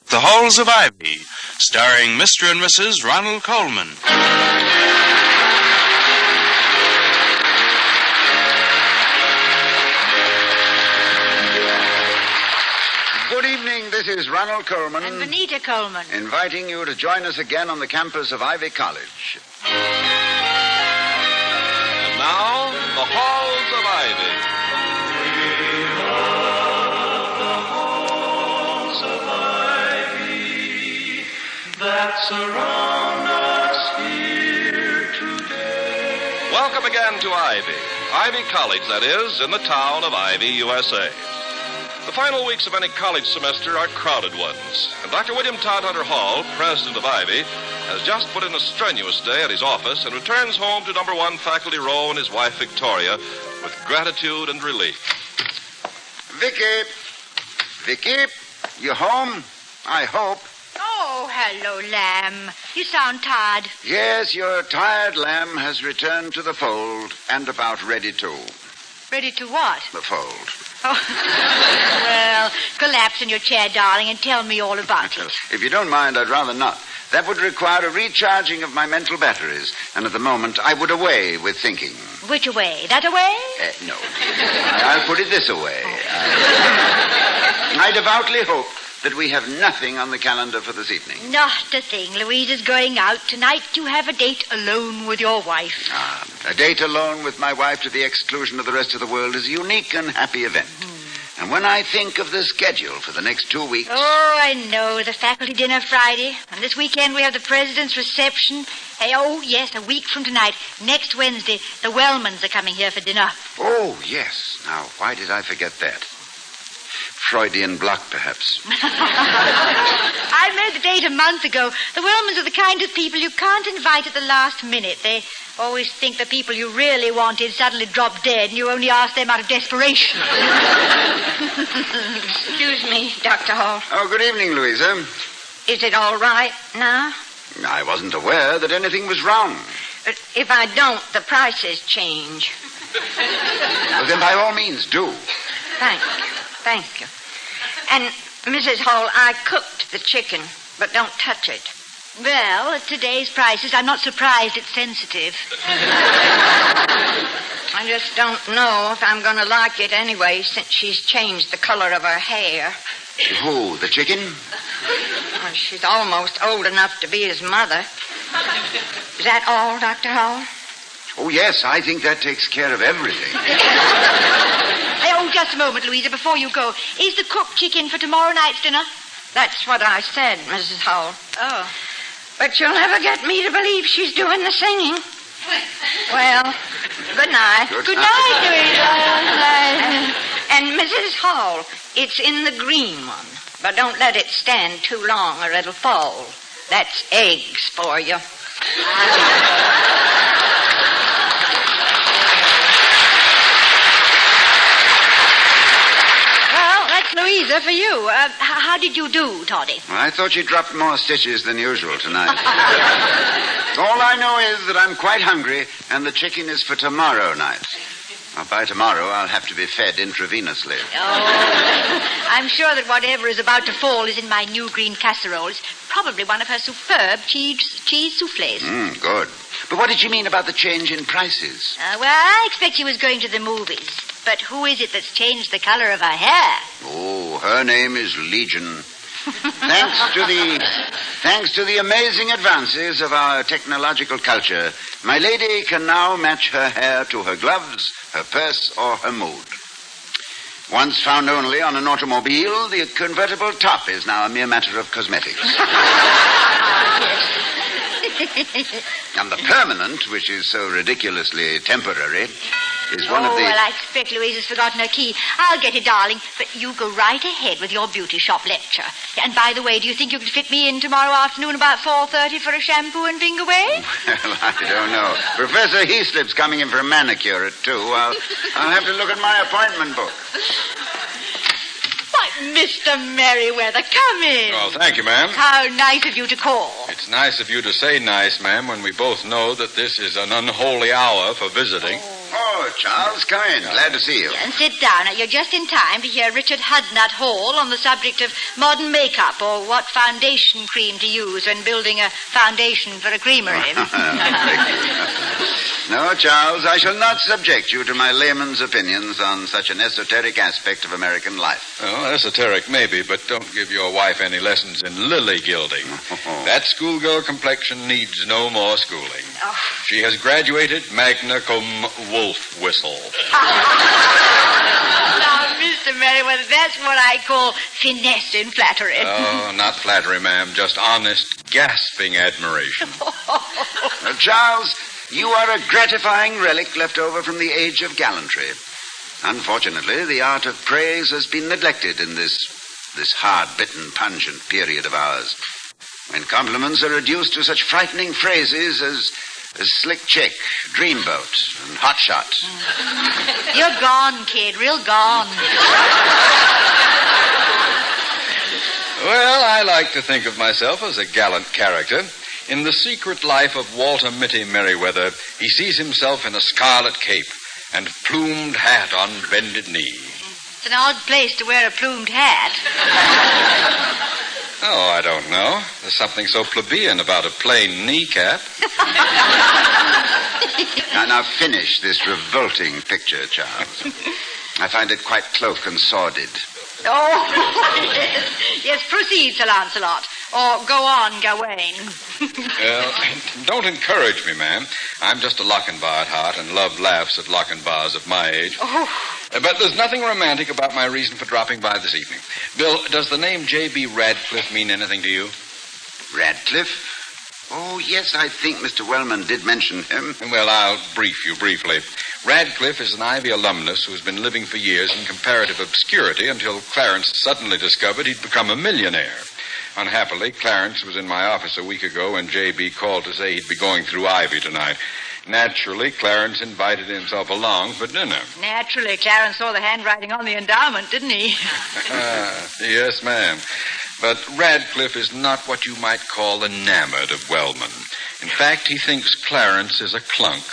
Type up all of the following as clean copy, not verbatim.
The Halls of Ivy, starring Mr. and Mrs. Ronald Colman. Good evening, this is Ronald Colman. And Benita Coleman. Inviting you to join us again on the campus of Ivy College. And now, the Halls of Ivy. That surround us here today. Welcome again to Ivy. Ivy College, that is, in the town of Ivy, USA. The final weeks of any college semester are crowded ones, and Dr. William Todhunter Hall, president of Ivy, has just put in a strenuous day at his office and returns home to number 1 Faculty Row and his wife, Victoria, with gratitude and relief. Vicky, you home? I hope. Oh, hello, Lamb. You sound tired. Yes, your tired lamb has returned to the fold and about ready to. Ready to what? The fold. Oh, well, collapse in your chair, darling, and tell me all about it. If you don't mind, I'd rather not. That would require a recharging of my mental batteries, and at the moment I would away with thinking. Which away? That away? No. I'll put it this away. I devoutly hope that we have nothing on the calendar for this evening. Not a thing. Louise is going out. Tonight you have a date alone with your wife. A date alone with my wife to the exclusion of the rest of the world is a unique and happy event. And when I think of the schedule for the next 2 weeks... Oh, I know. The faculty dinner Friday. And this weekend we have the president's reception. Hey, oh, yes, a week from tonight. Next Wednesday, the Wellmans are coming here for dinner. Oh, yes. Now, why did I forget that? Freudian block, perhaps. I made the date a month ago. The Wellmans are the kind of people you can't invite at the last minute. They always think the people you really wanted suddenly drop dead, and you only ask them out of desperation. Excuse me, Dr. Hall. Oh, good evening, Louisa. Is it all right now? I wasn't aware that anything was wrong. If I don't, the prices change. Well, then by all means, do. Thank you. And, Mrs. Hall, I cooked the chicken, but don't touch it. Well, at today's prices, I'm not surprised it's sensitive. I just don't know if I'm going to like it anyway, since she's changed the color of her hair. Who, the chicken? Well, she's almost old enough to be his mother. Is that all, Dr. Hall? Oh, yes, I think that takes care of everything. Oh, just a moment, Louisa, before you go. Is the cooked chicken for tomorrow night's dinner? That's what I said, Mrs. Hall. Oh. But you'll never get me to believe she's doing the singing. Well, good night. Good night, Louisa. And Mrs. Hall, it's in the green one. But don't let it stand too long or it'll fall. That's eggs for you. Louisa, for you. How did you do, Toddy? Well, I thought you dropped more stitches than usual tonight. All I know is that I'm quite hungry, and the chicken is for tomorrow night. Well, by tomorrow, I'll have to be fed intravenously. Oh, I'm sure that whatever is about to fall is in my new green casserole. It's probably one of her superb cheese soufflés. Good. But what did you mean about the change in prices? Well, I expect she was going to the movies. But who is it that's changed the color of her hair? Oh, her name is Legion. Thanks to the amazing advances of our technological culture, my lady can now match her hair to her gloves, her purse, or her mood. Once found only on an automobile, the convertible top is now a mere matter of cosmetics. And the permanent, which is so ridiculously temporary, is one of the... well, I expect Louisa's forgotten her key. I'll get it, darling. But you go right ahead with your beauty shop lecture. And by the way, do you think you could fit me in tomorrow afternoon about 4:30 for a shampoo and finger wave? Well, I don't know. Professor Heaslip's coming in for a manicure at 2. I'll have to look at my appointment book. Why, Mr. Merriweather, come in. Oh, thank you, ma'am. How nice of you to call. It's nice of you to say nice, ma'am, when we both know that this is an unholy hour for visiting. Oh, Oh, Charles, come in. Glad to see you. And sit down. You're just in time to hear Richard Hudnut Hall on the subject of modern makeup, or what foundation cream to use when building a foundation for a creamery. No, Charles, I shall not subject you to my layman's opinions on such an esoteric aspect of American life. Oh, esoteric maybe, but don't give your wife any lessons in lily gilding. That schoolgirl complexion needs no more schooling. Oh. She has graduated magna cum wolf whistle. Now, Mr. Merriweather, that's what I call finesse in flattery. Oh, not flattery, ma'am, just honest, gasping admiration. Charles, you are a gratifying relic left over from the age of gallantry. Unfortunately, the art of praise has been neglected in this hard-bitten, pungent period of ours, when compliments are reduced to such frightening phrases as slick chick, dreamboat, and hot shot. You're gone, kid, real gone. Well, I like to think of myself as a gallant character. In The Secret Life of Walter Mitty Merriweather, he sees himself in a scarlet cape and plumed hat on bended knee. It's an odd place to wear a plumed hat. Oh, I don't know. There's something so plebeian about a plain kneecap. Now finish this revolting picture, Charles. I find it quite cloak and sordid. Oh, yes, proceed, Sir Lancelot. Or go on, Gawain. Well, don't encourage me, ma'am. I'm just a Lochinvar at heart and love laughs at Lochinvars of my age. Oh. But there's nothing romantic about my reason for dropping by this evening. Bill, does the name J.B. Radcliffe mean anything to you? Radcliffe? Oh, yes, I think Mr. Wellman did mention him. Well, I'll brief you briefly. Radcliffe is an Ivy alumnus who's been living for years in comparative obscurity until Clarence suddenly discovered he'd become a millionaire. Unhappily, Clarence was in my office a week ago when J.B. called to say he'd be going through Ivy tonight. Naturally, Clarence invited himself along for dinner. Naturally, Clarence saw the handwriting on the endowment, didn't he? Yes, ma'am. But Radcliffe is not what you might call enamored of Wellman. In fact, he thinks Clarence is a clunk.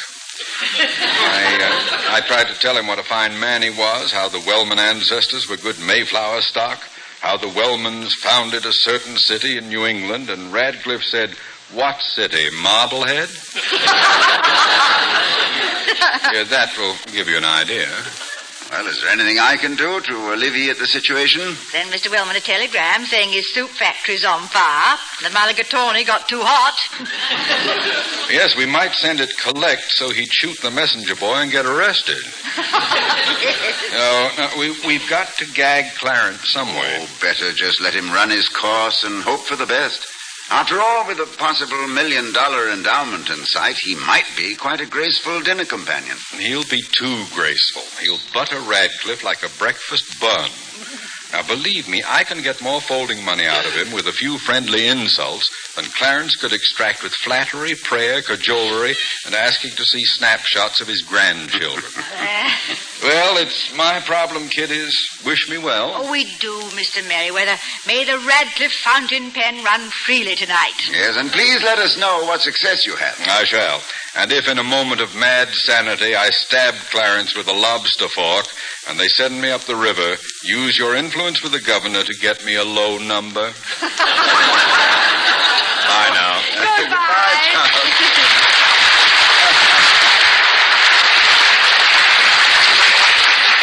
I tried to tell him what a fine man he was, how the Wellman ancestors were good Mayflower stock, how the Wellmans founded a certain city in New England, and Radcliffe said, "What city, Marblehead?" Yeah, that will give you an idea. Well, is there anything I can do to alleviate the situation? Send Mr. Wellman a telegram saying his soup factory's on fire. The Mulligatawny got too hot. Yes, we might send it collect so he'd shoot the messenger boy and get arrested. No, we've got to gag Clarence some way. Oh, better just let him run his course and hope for the best. After all, with a possible $1 million endowment in sight, he might be quite a graceful dinner companion. He'll be too graceful. He'll butter Radcliffe like a breakfast bun. Now, believe me, I can get more folding money out of him with a few friendly insults than Clarence could extract with flattery, prayer, cajolery, and asking to see snapshots of his grandchildren. Well, it's my problem, kiddies. Wish me well. Oh, we do, Mr. Merriweather. May the Radcliffe fountain pen run freely tonight. Yes, and please let us know what success you have. I shall. And if in a moment of mad sanity I stab Clarence with a lobster fork and they send me up the river, use your influence with the governor to get me a low number. Bye now. Goodbye. Charles.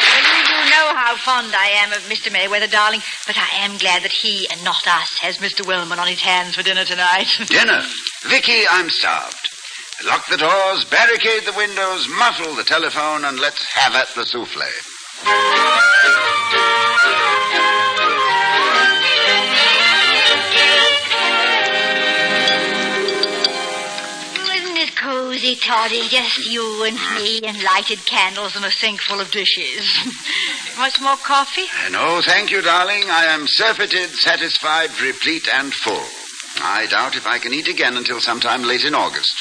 Well, you do know how fond I am of Mr. Merriweather, darling, but I am glad that he and not us has Mr. Wellman on his hands for dinner tonight. Dinner? Vicky, I'm starved. Lock the doors, barricade the windows, muffle the telephone, and let's have at the souffle. Isn't it cozy, Toddy? Just you and me and lighted candles and a sink full of dishes. Want some more coffee? No, thank you, darling. I am surfeited, satisfied, replete, and full. I doubt if I can eat again until sometime late in August.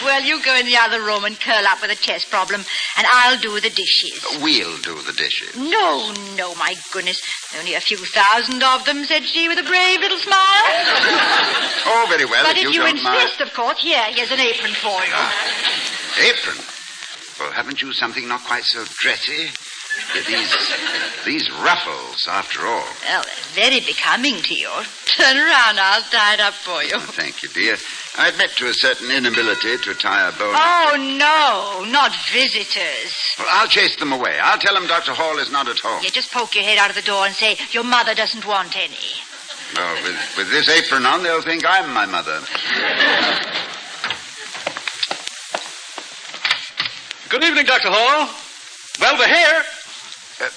Well, you go in the other room and curl up with a chest problem, and I'll do the dishes. We'll do the dishes. No, my goodness. Only a few thousand of them, said she with a brave little smile. Oh, very well, But if if you don't insist, of course, here's an apron for you. Apron? Well, haven't you something not quite so dressy? These ruffles, after all. Well, very becoming to you. Turn around, I'll tie it up for you. Oh, thank you, dear. I admit to a certain inability to tie a bow. Oh, no, not visitors. Well, I'll chase them away. I'll tell them Dr. Hall is not at home. You just poke your head out of the door and say, your mother doesn't want any. Well, with this apron on, they'll think I'm my mother. Good evening, Dr. Hall. Well, we're here.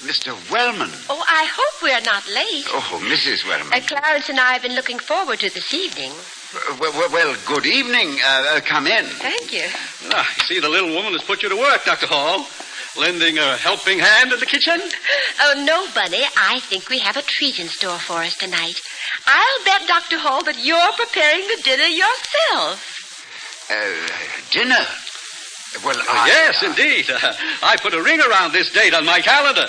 Mr. Wellman. Oh, I hope we're not late. Oh, Mrs. Wellman. Clarence and I have been looking forward to this evening. Well, good evening. Come in. Thank you. I see the little woman has put you to work, Dr. Hall. Lending a helping hand in the kitchen? Oh, no, Bunny. I think we have a treat in store for us tonight. I'll bet, Dr. Hall, that you're preparing the dinner yourself. Dinner? Well, yes, indeed. I put a ring around this date on my calendar.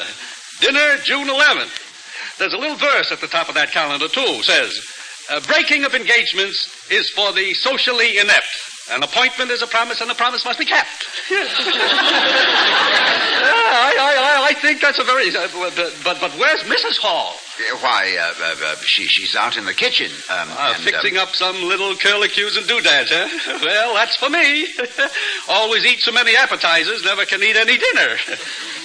Dinner, June 11th. There's a little verse at the top of that calendar, too. Says, breaking of engagements is for the socially inept. An appointment is a promise, and the promise must be kept. I think that's a very... but where's Mrs. Hall? Why, she's out in the kitchen. Fixing up some little curlicues and doodads, huh? Well, that's for me. Always eat so many appetizers, never can eat any dinner.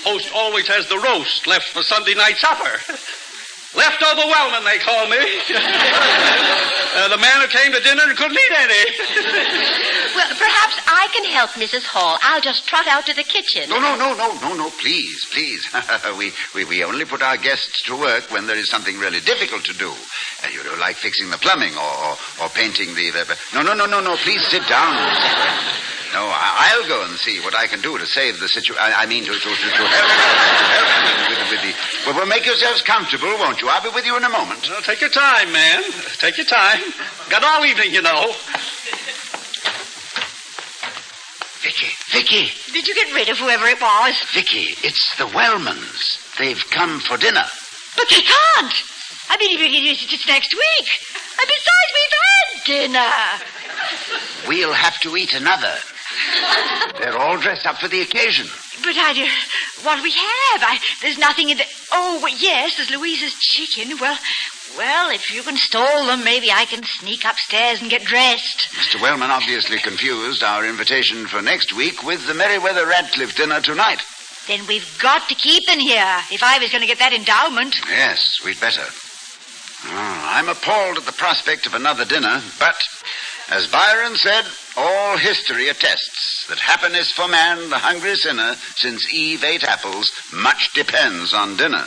Host always has the roast left for Sunday night supper. Leftover Wellman, they call me. The man who came to dinner and couldn't eat any. Well, perhaps I can help Mrs. Hall. I'll just trot out to the kitchen. No, please. We only put our guests to work when there is something really difficult to do. Like fixing the plumbing or painting the... No, please sit down. No, I'll go and see what I can do to save the situation. I mean, to help with the... Well, make yourselves comfortable, won't you? I'll be with you in a moment. Well, take your time, man. Take your time. Got all evening, you know. Vicky. Did you get rid of whoever it was? Vicky, it's the Wellmans. They've come for dinner. But they can't. I mean, it's next week. And besides, we've had dinner. We'll have to eat another. They're all dressed up for the occasion. But what do we have? There's nothing in the... Oh, yes, there's Louisa's chicken. Well, if you can stall them, maybe I can sneak upstairs and get dressed. Mr. Wellman obviously confused our invitation for next week with the Merriweather Radcliffe dinner tonight. Then we've got to keep them here, if I was going to get that endowment. Yes, we'd better. I'm appalled at the prospect of another dinner, but... As Byron said, all history attests that happiness for man, the hungry sinner, since Eve ate apples, much depends on dinner.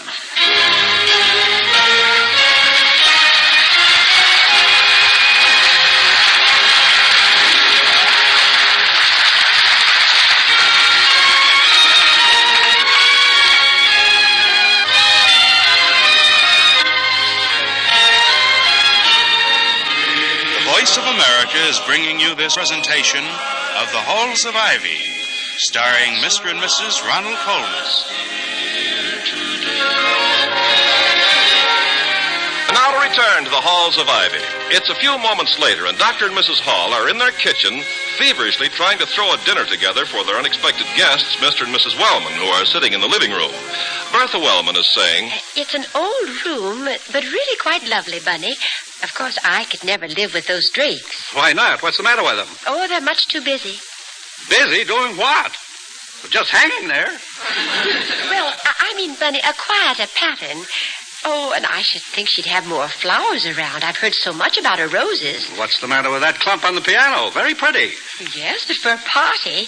Voice of America is bringing you this presentation of The Halls of Ivy, starring Mr. and Mrs. Ronald Coleman. And now to return to the Halls of Ivy. It's a few moments later, and Dr. and Mrs. Hall are in their kitchen, feverishly trying to throw a dinner together for their unexpected guests, Mr. and Mrs. Wellman, who are sitting in the living room. Bertha Wellman is saying, It's an old room, but really quite lovely, Bunny. Of course, I could never live with those Drakes. Why not? What's the matter with them? Oh, they're much too busy. Busy doing what? Just hanging there. Well, I mean, Bunny, a quieter pattern. Oh, and I should think she'd have more flowers around. I've heard so much about her roses. What's the matter with that clump on the piano? Very pretty. Yes, but for a party...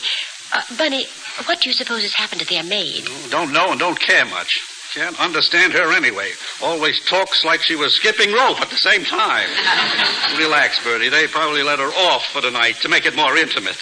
Bunny, what do you suppose has happened to their maid? Don't know and don't care much. Can't understand her anyway. Always talks like she was skipping rope at the same time. Relax, Bertie. They probably let her off for the night to make it more intimate.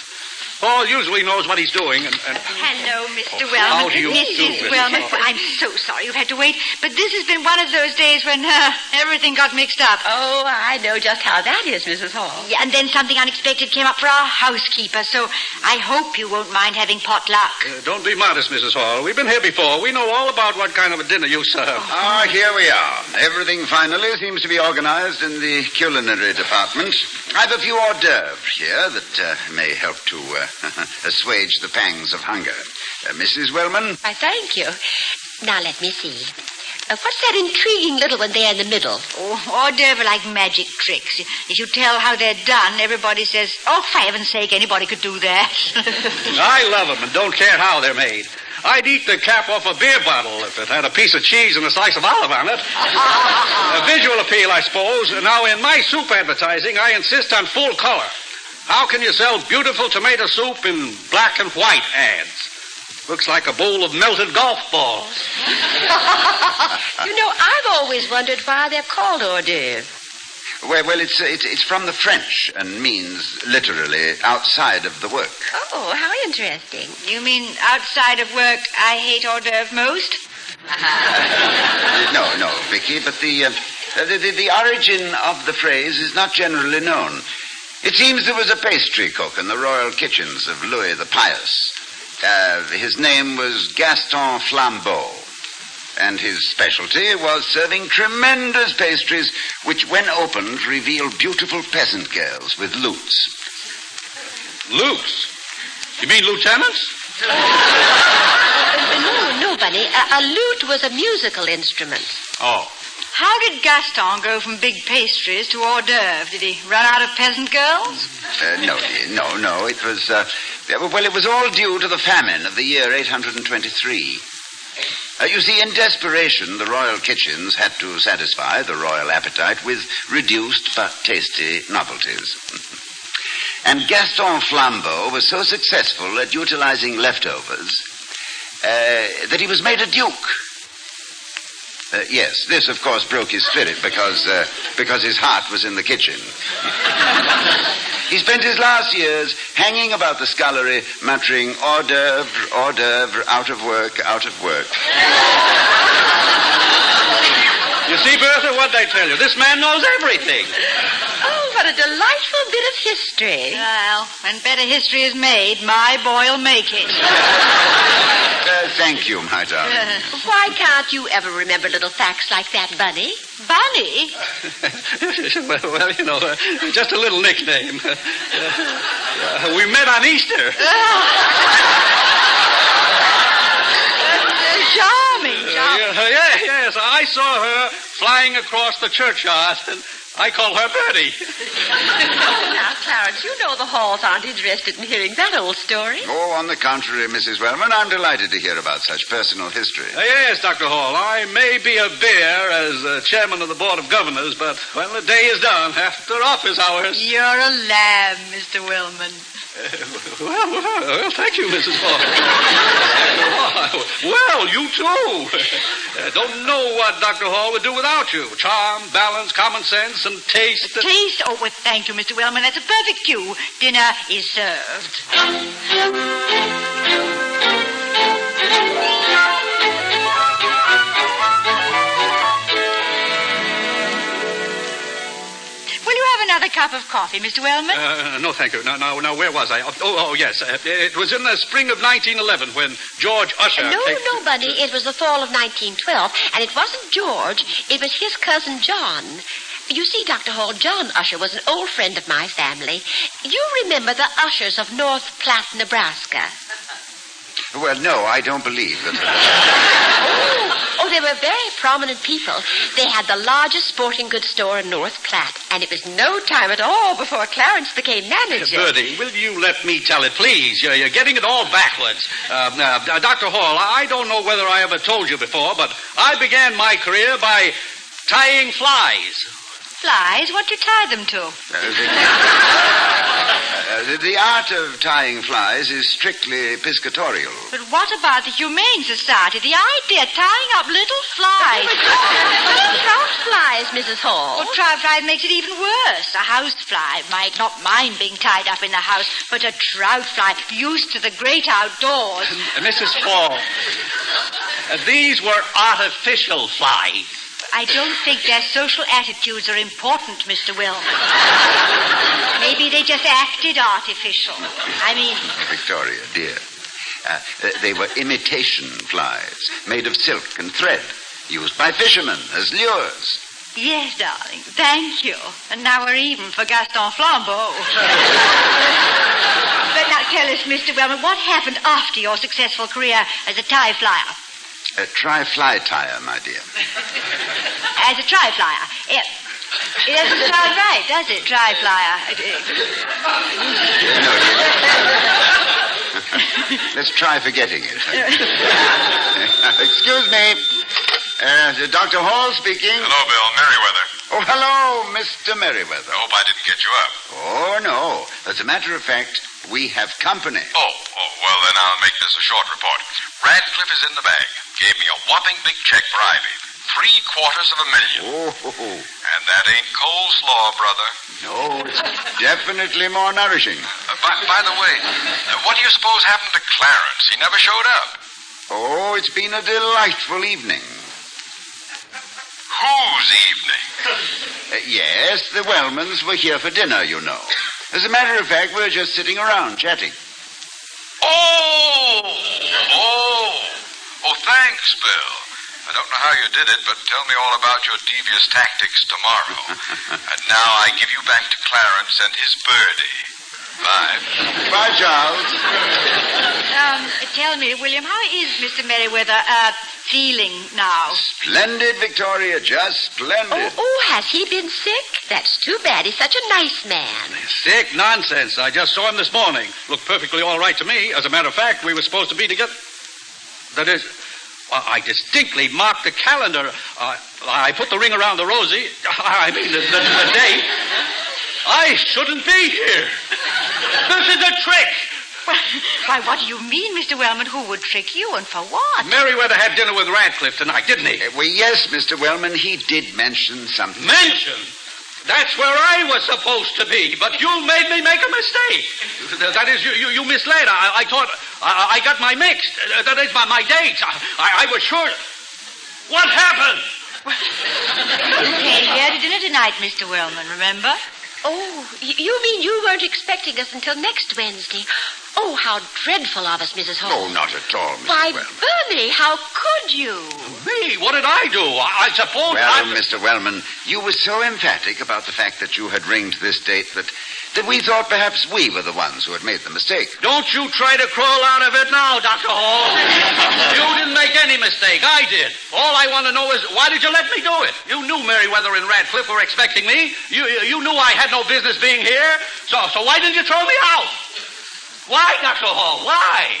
Paul usually knows what he's doing, and... Hello, Mr. Wellman. How do you Mrs. do, Wellman. I'm so sorry you've had to wait, but this has been one of those days when everything got mixed up. Oh, I know just how that is, Mrs. Hall. Yeah, and then something unexpected came up for our housekeeper, so I hope you won't mind having potluck. Don't be modest, Mrs. Hall. We've been here before. We know all about what kind of a dinner you serve. Here we are. Everything finally seems to be organized in the culinary department. I've a few hors d'oeuvres here that may help to assuage the pangs of hunger. Mrs. Wellman? Why, thank you. Now, let me see. What's that intriguing little one there in the middle? Oh, hors d'oeuvre like magic tricks. If you tell how they're done, everybody says, oh, for heaven's sake, anybody could do that. I love them and don't care how they're made. I'd eat the cap off a beer bottle if it had a piece of cheese and a slice of olive on it. A visual appeal, I suppose. Now, in my soup advertising, I insist on full color. How can you sell beautiful tomato soup in black and white ads? Looks like a bowl of melted golf balls. You know, I've always wondered why they're called hors d'oeuvre. Well, it's from the French and means literally outside of the work. Oh, how interesting. You mean outside of work, I hate hors d'oeuvre most? No, Vicky, but the origin of the phrase is not generally known. It seems there was a pastry cook in the royal kitchens of Louis the Pious. His name was Gaston Flambeau, and his specialty was serving tremendous pastries which, when opened, revealed beautiful peasant girls with lutes. Lutes? You mean lieutenants? No, Bunny. A lute was a musical instrument. Oh. How did Gaston go from big pastries to hors d'oeuvre? Did he run out of peasant girls? No. It was, it was all due to the famine of the year 823. You see, in desperation, the royal kitchens had to satisfy the royal appetite with reduced but tasty novelties. And Gaston Flambeau was so successful at utilizing leftovers that he was made a duke. Yes, this, of course, broke his spirit because his heart was in the kitchen. He spent his last years hanging about the scullery, muttering, hors d'oeuvre, out of work, out of work. You see, Bertha, what'd I tell you? This man knows everything. Oh, what a delightful bit of history. Well, when better history is made, my boy'll make it. Thank you, my darling. Why can't you ever remember little facts like that, Bunny? Bunny? well, you know, just a little nickname. We met on Easter. Charming. Yes, I saw her flying across the churchyard, and I call her Bertie. Now, Clarence, you know the Halls aren't interested in hearing that old story. Oh, on the contrary, Mrs. Wellman, I'm delighted to hear about such personal history. Yes, Dr. Hall, I may be a bear as chairman of the Board of Governors, but when the day is done, after office hours... You're a lamb, Mr. Wellman. Well, thank you, Mrs. Hall. Well, you too. Don't know what Dr. Hall would do without you. Charm, balance, common sense, and taste. Taste? Oh, well, thank you, Mr. Wellman. That's a perfect cue. Dinner is served. Another cup of coffee, Mr. Wellman? No, thank you. Now, where was I? Oh, yes. It was in the spring of 1911 when George Usher... No, Bunny. It was the fall of 1912, and it wasn't George. It was his cousin John. You see, Dr. Hall, John Usher was an old friend of my family. You remember the Ushers of North Platte, Nebraska? Well, no, I don't believe that. Oh, they were very prominent people. They had the largest sporting goods store in North Platte, and it was no time at all before Clarence became manager. Bertie, will you let me tell it, please? You're getting it all backwards. Dr. Hall, I don't know whether I ever told you before, but I began my career by tying flies. Flies? What do you tie them to? The art of tying flies is strictly piscatorial. But what about the Humane Society? The idea of tying up little flies. Trout flies, Mrs. Hall. Well, trout fly makes it even worse. A house fly might not mind being tied up in the house, but a trout fly used to the great outdoors. Mrs. Hall, these were artificial flies. I don't think their social attitudes are important, Mr. Wellman. Maybe they just acted artificial. I mean... Victoria, dear, they were imitation flies, made of silk and thread, used by fishermen as lures. Yes, darling. Thank you. And now we're even for Gaston Flambeau. But now tell us, Mr. Wellman, what happened after your successful career as a tie flyer? A tri-fly tire, my dear. As a tri flyer? It doesn't sound right, does it? Tri flyer. No, let's try forgetting it. Excuse me. Dr. Hall speaking. Hello, Bill. Merriweather. Oh, hello, Mr. Merriweather. I hope I didn't get you up. Oh, no. As a matter of fact, we have company. Oh, well, then I'll make this a short report. Radcliffe is in the bag. Gave me a whopping big check for Ivy. $750,000. Oh. And that ain't coleslaw, brother. No, it's definitely more nourishing. By the way, what do you suppose happened to Clarence? He never showed up. Oh, it's been a delightful evening. Whose evening? Yes, the Wellmans were here for dinner, you know. As a matter of fact, we're just sitting around chatting. Oh, thanks, Bill. I don't know how you did it, but tell me all about your devious tactics tomorrow. And now I give you back to Clarence and his birdie. Bye. Bye, Charles. Tell me, William, how is Mr. Merriweather, feeling now? Splendid, Victoria, just splendid. Oh, has he been sick? That's too bad. He's such a nice man. Sick nonsense. I just saw him this morning. Looked perfectly all right to me. As a matter of fact, we were supposed to be together. That is, I distinctly marked the calendar. I put the ring around the rosy. I mean, the date. I shouldn't be here. This is a trick. Why, what do you mean, Mr. Wellman? Who would trick you and for what? Merriweather had dinner with Radcliffe tonight, didn't he? Well, yes, Mr. Wellman, he did mention something. Mention? That's where I was supposed to be, but you made me make a mistake. That is, you misled. I thought I got my mixed. That is, my dates. I was sure. What happened? You came here to dinner tonight, Mr. Wellman, remember? Oh, you mean you weren't expecting us until next Wednesday? Oh, how dreadful of us, Mrs. Hall. Oh, not at all, Mrs. Why, Wellman. Bernie, how could you? Me? What did I do? I suppose Well, Mr. Wellman, you were so emphatic about the fact that you had ringed this date that we thought perhaps we were the ones who had made the mistake. Don't you try to crawl out of it now, Dr. Hall. You didn't make any mistake. I did. All I want to know is, why did you let me do it? You knew Merriweather and Radcliffe were expecting me. You knew I had no business being here. So why didn't you throw me out? Why, Dr. Hall? Why?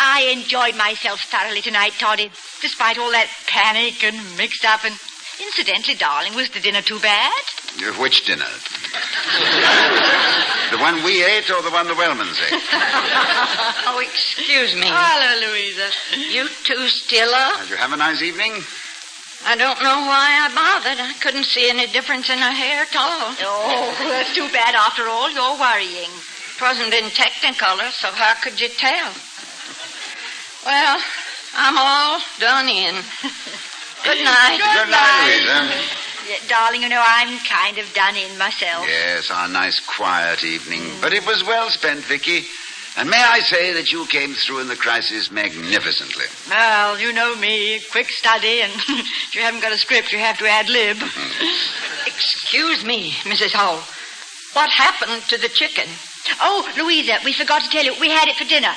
I enjoyed myself thoroughly tonight, Toddy, despite all that panic and mixed-up. And incidentally, darling, was the dinner too bad? Which dinner? The one we ate or the one the Wellmans ate? Oh, excuse me. Hello, Louisa. You two still up? Did you have a nice evening? I don't know why I bothered. I couldn't see any difference in her hair at all. Oh, that's too bad after all. You're worrying. It wasn't in Technicolor, so how could you tell? Well, I'm all done in. Good night. Good night, Louisa. Yeah, darling, you know, I'm kind of done in myself. Yes, our nice quiet evening. But it was well spent, Vicky. And may I say that you came through in the crisis magnificently. Well, you know me, quick study, and if you haven't got a script, you have to ad-lib. Excuse me, Mrs. Hall. What happened to the chicken? Oh, Louisa, we forgot to tell you, we had it for dinner.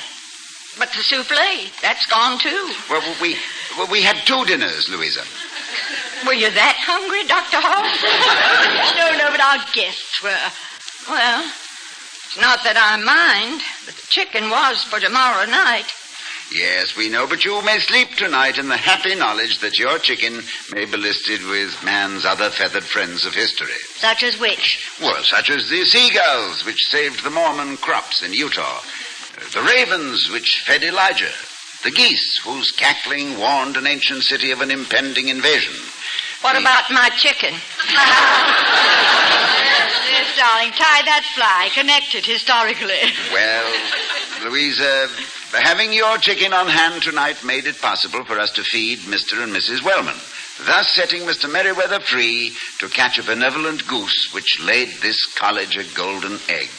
But the souffle, that's gone too. Well, we had two dinners, Louisa. Were you that hungry, Dr. Hall? No, but our guests were. Well, it's not that I mind, but the chicken was for tomorrow night. Yes, we know, but you may sleep tonight in the happy knowledge that your chicken may be listed with man's other feathered friends of history. Such as which? Well, such as the seagulls, which saved the Mormon crops in Utah. The ravens, which fed Elijah. The geese, whose cackling warned an ancient city of an impending invasion. What about my chicken? Yes, darling, tie that fly. Connect it historically. Well, Louisa, having your chicken on hand tonight made it possible for us to feed Mr. and Mrs. Wellman. thus setting Mr. Merriweather free to catch a benevolent goose which laid this college a golden egg.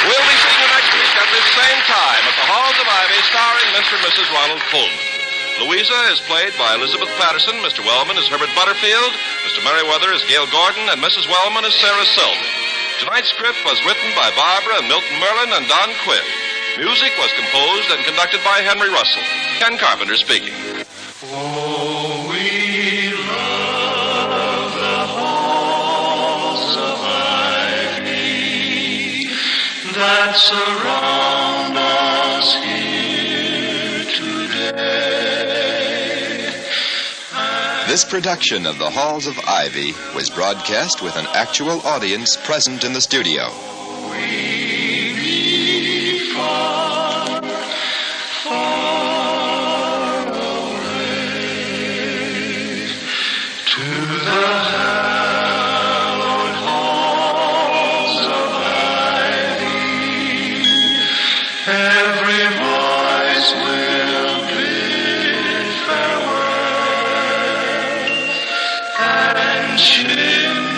We'll be seeing you next week at this same time at the Halls of Ivy, starring Mr. and Mrs. Ronald Pullman. Louisa is played by Elizabeth Patterson, Mr. Wellman is Herbert Butterfield, Mr. Merriweather is Gail Gordon, and Mrs. Wellman is Sarah Selby. Tonight's script was written by Barbara and Milton Merlin and Don Quinn. Music was composed and conducted by Henry Russell. Ken Carpenter speaking. Oh, we love the halls of ivy that surround us here today. This production of the Halls of Ivy was broadcast with an actual audience present in the studio. We be far, far away to the hallowed halls of ivy. Every voice will bid farewell, and children